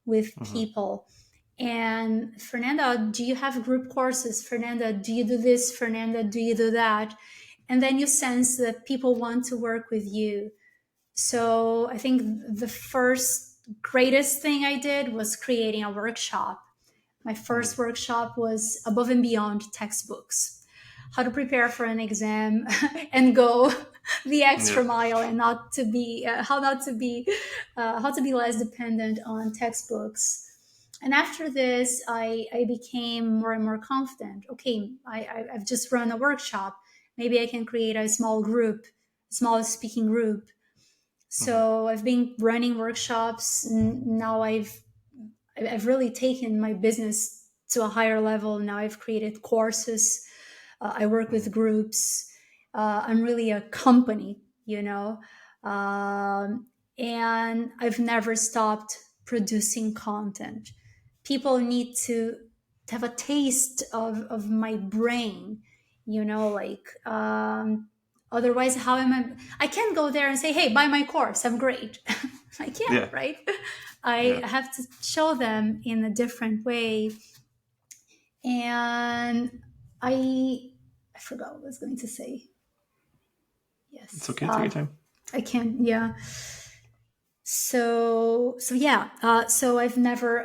with Mhm. people. And Fernanda, do you have group courses? Fernanda, do you do this? Fernanda, do you do that? And then you sense that people want to work with you. So I think the first greatest thing I did was creating a workshop. My Mm. first workshop was above and beyond textbooks, how to prepare for an exam and go the Yeah. extra mile, and not to be how to be less dependent on textbooks. And after this, I became more and more confident. Okay, I've just run a workshop. Maybe I can create a small group, small speaking group. Mhm. So I've been running workshops. Now I've really taken my business to a higher level. Now I've created courses. I work with Mhm. groups. I'm really a company, you know, um, and I've never stopped producing content. People need to have a taste of my brain, like otherwise, how am I can't go there and say, hey, buy my course, I'm great. I can't, Yeah. right? I Yeah. have to show them in a different way. And I forgot what I was going to say. It's Yes. okay. Take your time. I can't, yeah. So yeah, so I've never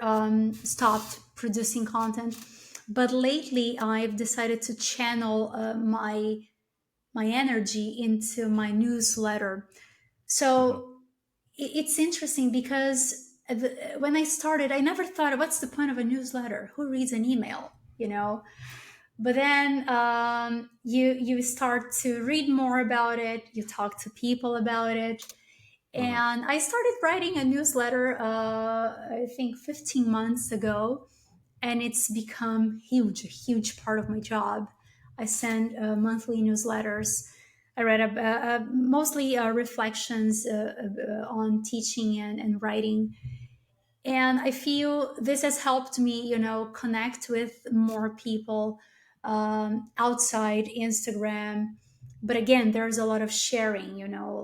stopped producing content, but lately I've decided to channel my energy into my newsletter. Mhm. So it's interesting because when I started, I never thought, what's the point of a newsletter? Who reads an email? But then you start to read more about it. You talk to people about it, Mhm. and I started writing a newsletter. I think 15 months ago, and it's become huge, a huge part of my job. I send monthly newsletters. I read mostly reflections on teaching and writing. And I feel this has helped me, connect with more people outside Instagram. But again, there's a lot of sharing,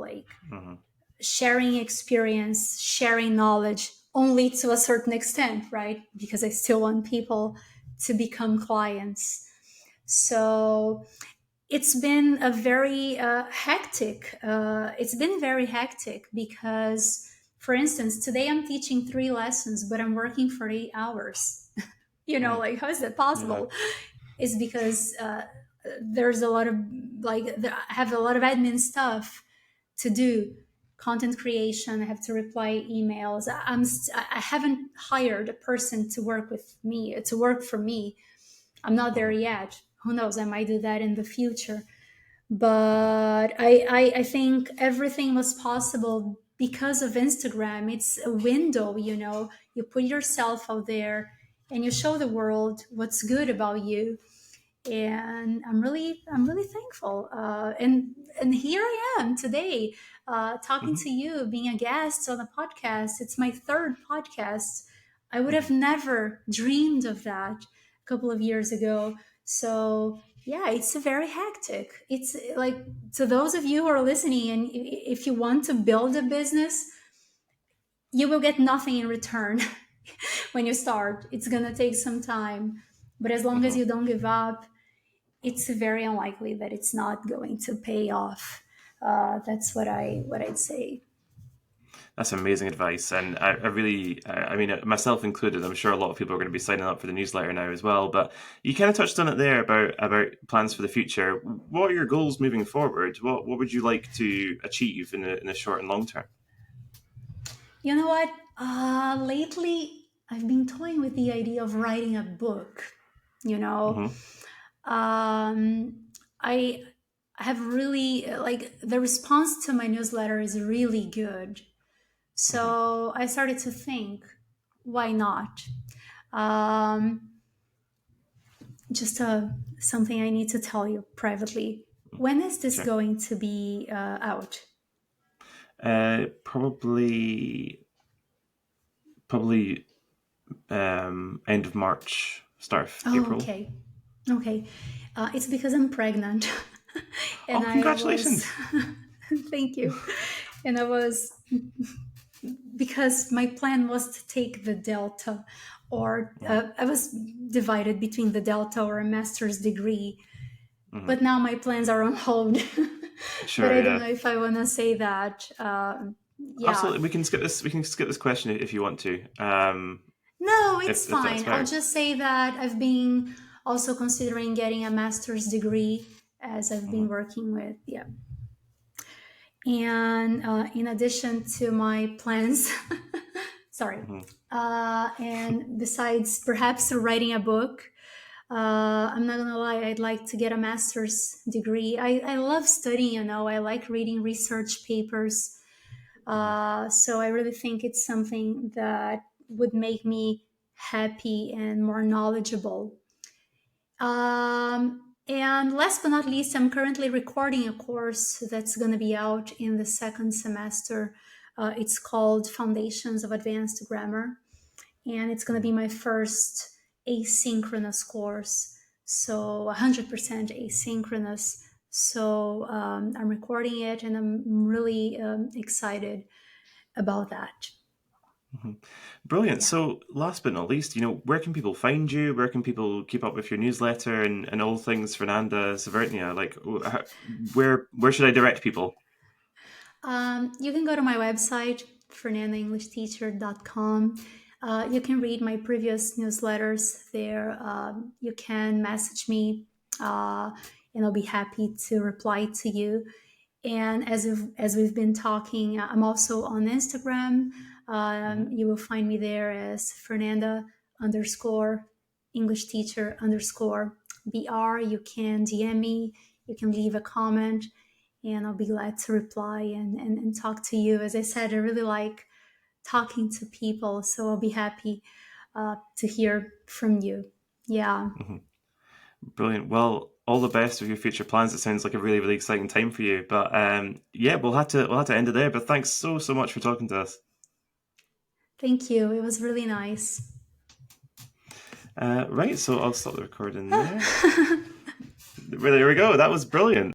like Mhm. sharing experience, sharing knowledge, only to a certain extent, right? Because I still want people to become clients. So it's been a very hectic. It's been very hectic because, for instance, today I'm teaching 3 lessons, but I'm working for 8 hours. Mm. Like, how is that Yeah. possible? It's because there's a lot of I have a lot of admin stuff to do, content creation. I have to reply emails. I haven't hired a person to work with me, to work for me. I'm not there Mhm. yet. Who knows? I might do that in the future. Mhm. But I think everything was possible because of Instagram. It's a window, you put yourself out there and you show the world what's good about you. and I'm really thankful. And here I am today, talking Hmm. to you, being a guest on a podcast. It's my third podcast. I would have Hmm. never dreamed of that a couple of years ago. So yeah, it's very hectic. It's like, to those of you who are listening, and if you want to build a business, you will get nothing in return when you start. It's gonna take some time, but as long as Hmm. you don't give up, it's very unlikely that it's not going to pay off. That's what I'd say. That's amazing advice, and I really, I mean, myself included. I'm sure a lot of people are going to be signing up for the newsletter now as well. But you kind of touched on it there about plans for the future. What are your goals moving forward? What would you like to achieve in the short and long term? You know what? Lately, I've been toying with the idea of writing a book. You know, Hmm. I have really, like, the response to my newsletter is really good. Hmm. So I started to think, why not? Um, just something I need to tell you privately. When is this Sure. going to be out? Probably end of March, start of Oh, April. okay. Okay. It's because I'm pregnant. Oh, And I was, congratulations! thank you. And I was, because my plan was to take the Delta, or Hmm. I was divided between the Delta or a master's degree. Hmm. But now my plans are on hold. But Sure, I don't yeah, know if I want to say that. Yeah. absolutely. We can skip this. We can skip this question if you want to. No, it's If that's fine. I'll fair. just say that I've been also considering getting a master's degree, as I've Hmm. been working with, yeah. And in addition to my plans, sorry, Hmm. and besides perhaps writing a book, I'm not gonna lie, I'd like to get a master's degree. I love studying, I like reading research papers. Hmm. So I really think it's something that would make me happy and more knowledgeable. And last but not least, I'm currently recording a course that's going to be out in the second semester. It's called Foundations of Advanced Grammar, and it's going to be my first asynchronous course. So 100% asynchronous. So I'm recording it, and I'm really excited about that. Hmm. Brilliant. Yeah. So, last but not least, where can people find you? Where can people keep up with your newsletter and all things Fernanda Cwiertnia? Like, where should I direct people? You can go to my website, fernandaenglishteacher.com. You can read my previous newsletters there. You can message me, and I'll be happy to reply to you. And as we've been talking, I'm also on Instagram. Hmm. You will find me there as Fernanda underscore English teacher underscore BR. You can DM me, you can leave a comment, and I'll be glad to reply and talk to you. As I said, I really like talking to people, so I'll be happy to hear from you. Yeah. Hmm. Brilliant. Well, all the best with your future plans. It sounds like a really, really exciting time for you. But yeah, we'll have to end it there. But thanks so much for talking to us. Thank you. It was really nice. Right, so I'll stop the recording there. There we go. That was brilliant.